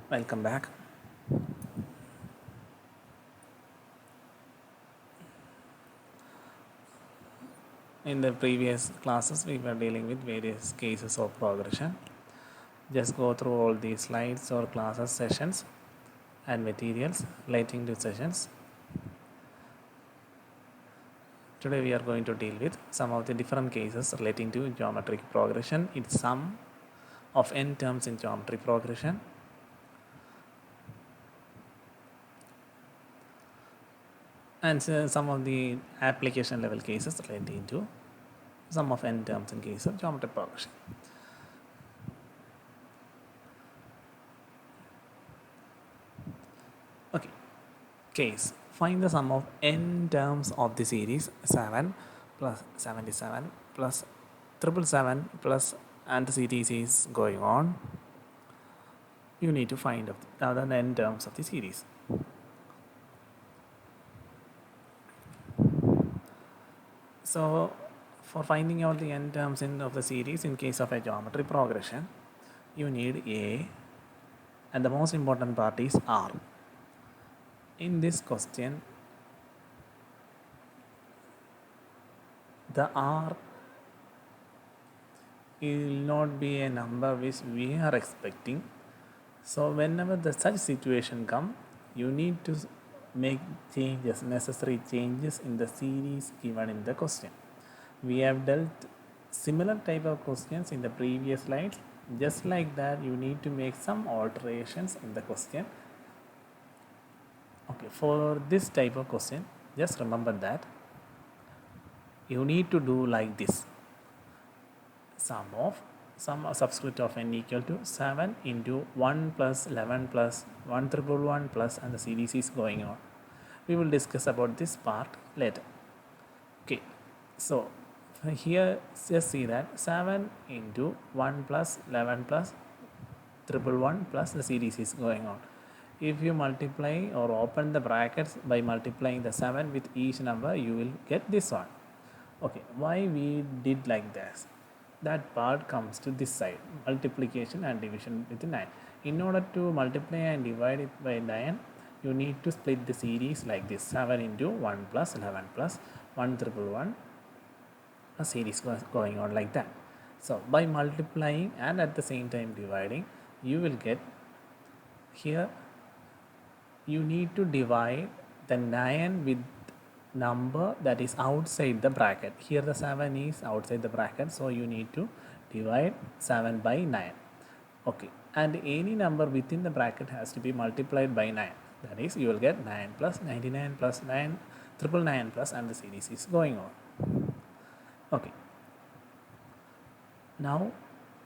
Welcome back. In the previous classes, we were dealing with various cases of progression. Just go through all these slides or classes, sessions, and materials relating to sessions. Today, we are going to deal with some of the different cases relating to geometric progression. It's sum of n terms in geometric progression. And some of the application level cases relating to sum of n terms in case of geometric progression. Okay, case. Find the sum of n terms of the series 7 plus 77 plus 777 plus, and the series is going on. You need to find the other n terms of the series. So for finding out the n terms of the series in case of a geometry progression, you need A, and the most important part is R. In this question, the R will not be a number which we are expecting. So whenever the such situation come, you need to make changes, necessary changes in the series given in the question. We have dealt similar type of questions in the previous slides. Just like that, you need to make some alterations in the question. Okay, for this type of question, just remember that you need to do like this. Sum of some subscript of n equal to 7 into 1 plus 11 plus 1 triple 1 plus, and the series is going on. We will discuss about this part later. Okay, so here just see that 7 into 1 plus 11 plus triple 1 plus, the series is going on. If you multiply or open the brackets by multiplying the 7 with each number, you will get this one. Okay, why we did like this? That part comes to this side, multiplication and division with 9. In order to multiply and divide it by 9, you need to split the series like this: 7 into 1 plus 11 plus 1 triple 1. A series was going on like that. So by multiplying and at the same time dividing, you will get here. You need to divide the 9 with number that is outside the bracket. Here the 7 is outside the bracket, so you need to divide 7 by 9. Okay, and any number within the bracket has to be multiplied by 9. That is, you will get 9 plus 99 plus 9 triple 9 plus, and the series is going on. Okay, now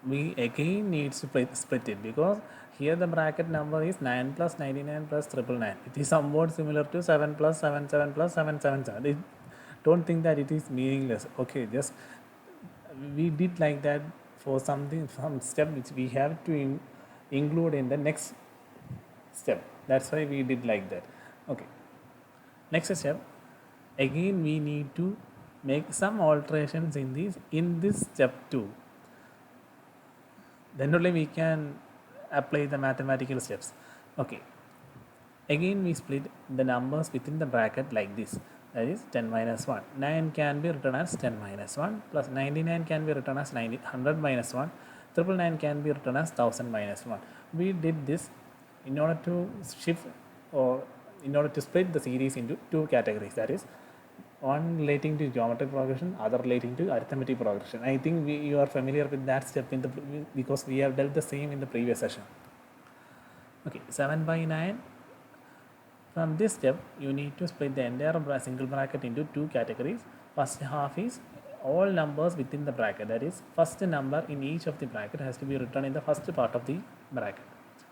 we again need to split it, because here the bracket number is 9 plus 99 plus triple 9. It is somewhat similar to 7 plus 77 plus 777. Don't think that it is meaningless. Okay, just we did like that for something, some step which we have to include in the next step. That's why we did like that. Okay, next step, again we need to make some alterations in this step 2. Then only we can apply the mathematical steps. Okay, again we split the numbers within the bracket like this. That is 10 minus 1. 9 can be written as 10 minus 1 plus 99 can be written as 100 minus 1. Triple 9 can be written as 1000 minus 1. We did this in order to shift, or in order to split the series into two categories. That is, one relating to geometric progression, other relating to arithmetic progression. I think you are familiar with that step because we have dealt the same in the previous session. Okay, 7 by 9. From this step, you need to split the entire single bracket into two categories. First half is all numbers within the bracket. That is, first number in each of the bracket has to be written in the first part of the bracket.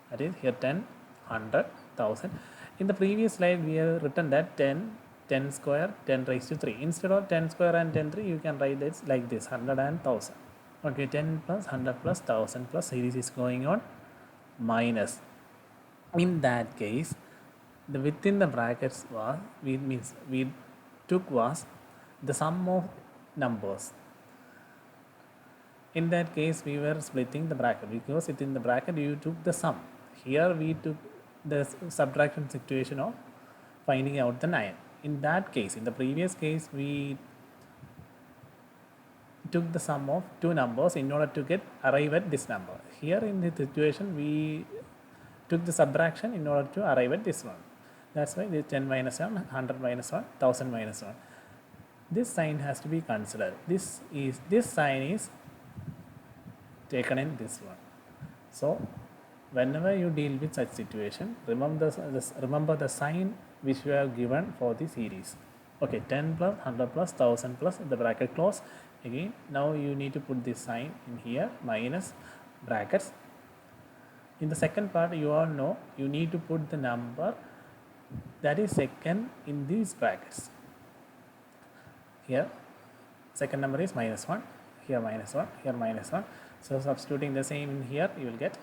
That is, here 10, 100, 1000. In the previous slide, we have written that 10 square, 10 raised to 3. Instead of 10 square and 10 3, you can write this like this: 100 and 1000. Okay, 10 plus 100 plus 1000 plus, series is going on, minus. In that case, the within the brackets was we took was the sum of numbers. In that case, we were splitting the bracket because within the bracket you took the sum. Here we took the subtraction situation of finding out the 9. In that case, in the previous case, we took the sum of two numbers in order to arrive at this number. Here in this situation, we took the subtraction in order to arrive at this one. That's why this 10 minus 1, 100 minus 1, 1000 minus 1. This sign has to be considered. This sign is taken in this one. So whenever you deal with such situation, remember the sign which you have given for the series. Okay, 10 plus 100 plus 1000 plus the bracket close. Again, now you need to put this sign in here, minus brackets. In the second part, you all know you need to put the number that is second in these brackets. Here second number is minus 1, here minus 1, here minus 1. So substituting the same in here, you will get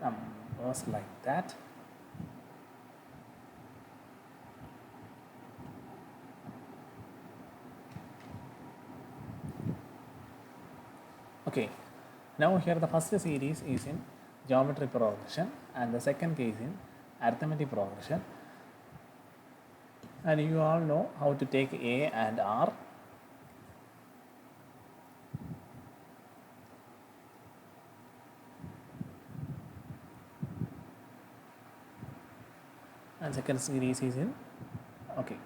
numbers like that. Okay, now here the first series is in geometry progression and the second case in arithmetic progression. And you all know how to take A and R. And second series is in, okay.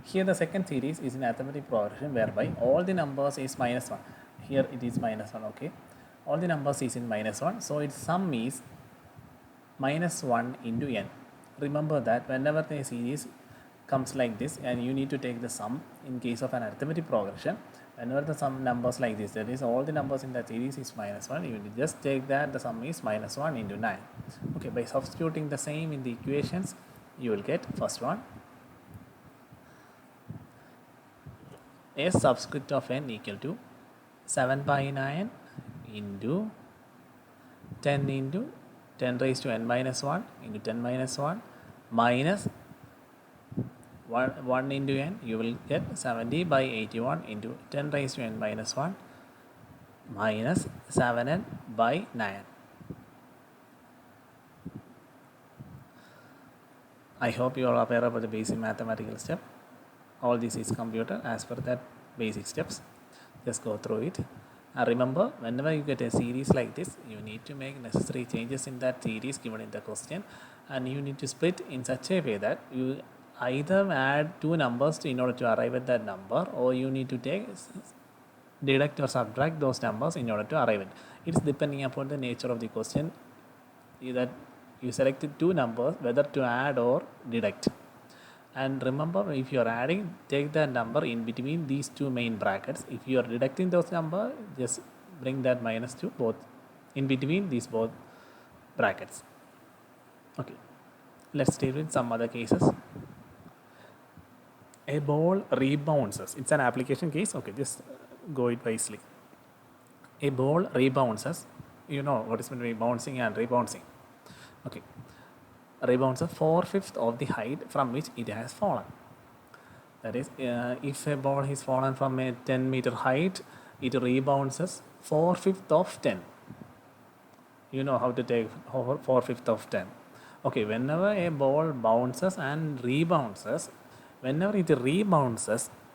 Here the second series is in arithmetic progression whereby all the numbers is minus 1. Here it is minus 1, okay. All the numbers is in minus 1. So its sum is minus 1 into n. Remember that whenever the series comes like this and you need to take the sum in case of an arithmetic progression, whenever the sum numbers like this, that is all the numbers in that series is minus 1, you will just take that the sum is minus 1 into 9. Okay, by substituting the same in the equations, you will get first one, a subscript of n equal to 7 by 9 into 10 into 10 raised to n minus 1 into 10 minus 1 minus 1 into n, you will get 70 by 81 into 10 raised to n minus 1 minus 7n by 9. I hope you are aware about the basic mathematical step. All this is computer as per that basic steps. Just go through it. And remember, whenever you get a series like this, you need to make necessary changes in that series given in the question, and you need to split in such a way that you either add two numbers in order to arrive at that number, or you need to deduct or subtract those numbers in order to arrive at. It's depending upon the nature of the question that you selected two numbers whether to add or deduct. And remember, if you are adding, take the number in between these two main brackets. If you are deducting those number, just bring that minus to both in between these both brackets. Okay, let's deal with some other cases. A ball rebounces. It's an application case. Okay, just go it wisely. A ball rebounces. You know what is between bouncing and rebounding. Okay, rebounds a 4/5 of the height from which it has fallen. That is, if a ball is fallen from a 10-meter height, it rebounds 4/5 of 10. You know how to take 4/5 of 10. Okay, whenever a ball bounces and rebounds, whenever it rebounds,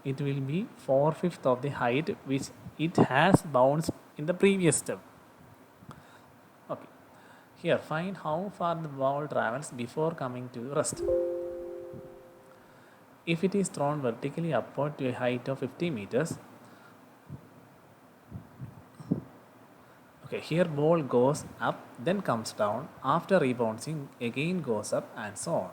it will be 4/5 of the height which it has bounced in the previous step. Okay. Here, find how far the ball travels before coming to rest. If it is thrown vertically upward to a height of 50 meters, okay, here ball goes up, then comes down, after rebounding again goes up, and so on.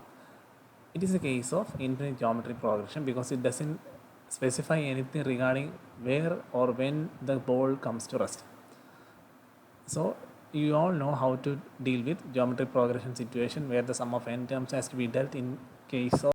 It is a case of infinite geometry progression because it doesn't specify anything regarding where or when the ball comes to rest. So you all know how to deal with geometry progression situation where the sum of n terms has to be dealt in case of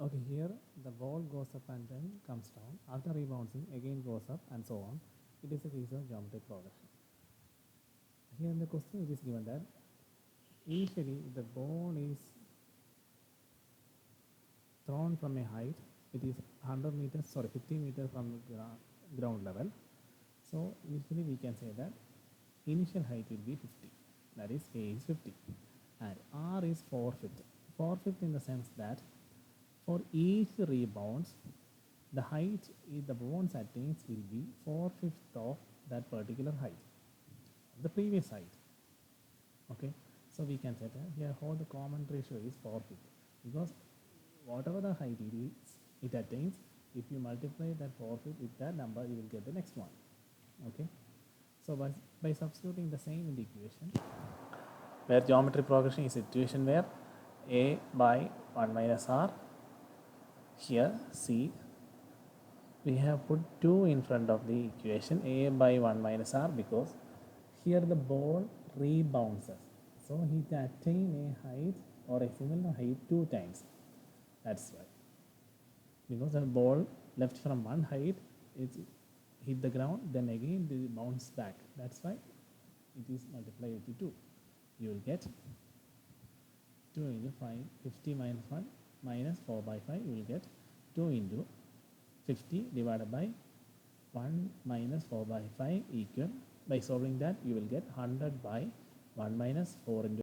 Okay, here the ball goes up and then comes down. After rebouncing, again goes up and so on. It is a case of geometric progression. Here in the question, it is given that initially the ball is thrown from a height. It is 100 meters, sorry, 50 meters from the ground level. So initially we can say that initial height will be 50. That is A is 50, and R is 4/5. 4/5 in the sense that for each rebounds, the height the bounce attains will be 4/5 of that particular height, the previous height. Okay, so we can say that here how the common ratio is 4/5, because whatever the height it attains, if you multiply that 4/5 with that number, you will get the next one. Okay, so by substituting the same in the equation, where geometry progression is a situation where a by 1 minus r, here see we have put 2 in front of the equation a by 1 minus r, because here the ball rebounces, so he attain a height or a similar height 2 times. That's why, because the ball left from one height, it hit the ground, then again they bounce back. That's why it is multiplied with 2. You will get 2 into 5, 50 minus 1 minus 4 by 5. You will get 2 into 50 divided by 1 minus 4 by 5 equal. By solving that, you will get 100 by 1 minus 4 into